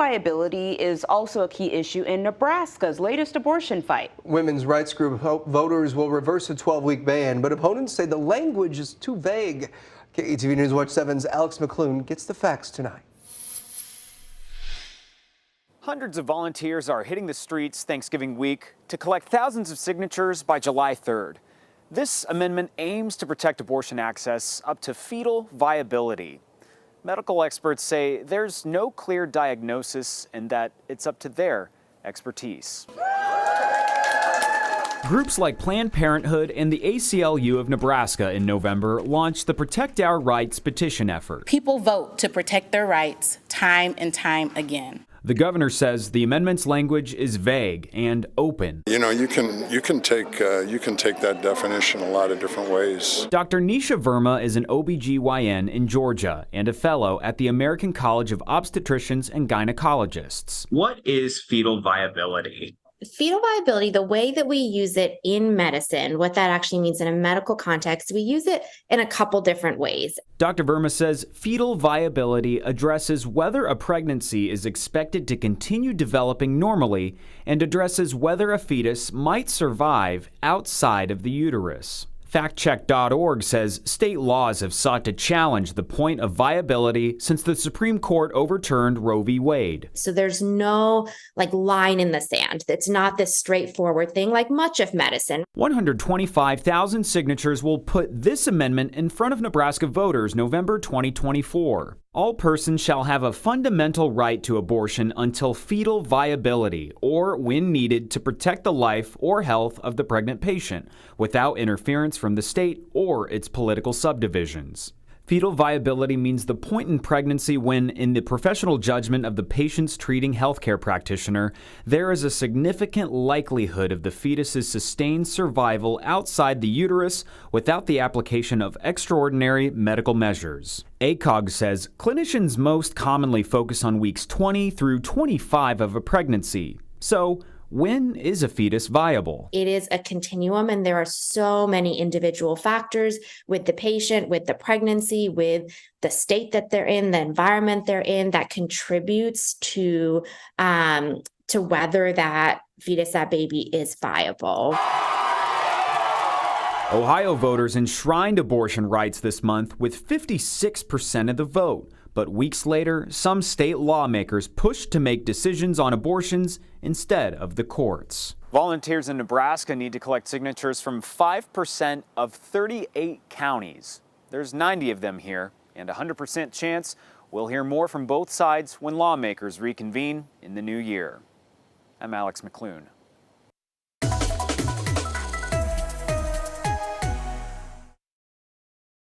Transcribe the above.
viability is also a key issue in Nebraska's latest abortion fight. Women's rights group hope voters will reverse a 12-week ban, but opponents say the language is too vague. KETV News Watch 7's Alex McClune gets the facts tonight. Hundreds of volunteers are hitting the streets Thanksgiving week to collect thousands of signatures by July 3rd. This amendment aims to protect abortion access up to fetal viability. Medical experts say there's no clear diagnosis and that it's up to their expertise. Groups like Planned Parenthood and the ACLU of Nebraska in November launched the Protect Our Rights petition effort. People vote to protect their rights time and time again. The governor says the amendment's language is vague and open. You know, you can take that definition a lot of different ways. Dr. Nisha Verma is an OBGYN in Georgia and a fellow at the American College of Obstetricians and Gynecologists. What is fetal viability? Fetal viability, the way that we use it in medicine, what that actually means in a medical context, we use it in a couple different ways. Dr. Verma says fetal viability addresses whether a pregnancy is expected to continue developing normally and addresses whether a fetus might survive outside of the uterus. FactCheck.org says state laws have sought to challenge the point of viability since the Supreme Court overturned Roe v. Wade. So there's no line in the sand. It's not this straightforward thing like much of medicine. 125,000 signatures will put this amendment in front of Nebraska voters November 2024. All persons shall have a fundamental right to abortion until fetal viability or when needed to protect the life or health of the pregnant patient without interference from the state or its political subdivisions. Fetal viability means the point in pregnancy when, in the professional judgment of the patient's treating healthcare practitioner, there is a significant likelihood of the fetus's sustained survival outside the uterus without the application of extraordinary medical measures. ACOG says clinicians most commonly focus on weeks 20 through 25 of a pregnancy. So, when is a fetus viable? It is a continuum, and there are so many individual factors with the patient, with the pregnancy, with the state that they're in, the environment they're in, that contributes to whether that fetus, that baby, is viable. Ohio voters enshrined abortion rights this month with 56% of the vote. But weeks later, some state lawmakers pushed to make decisions on abortions instead of the courts. Volunteers in Nebraska need to collect signatures from 5% of 38 counties. There's 90 of them here, and a 100% chance we'll hear more from both sides when lawmakers reconvene in the new year. I'm Alex McClune.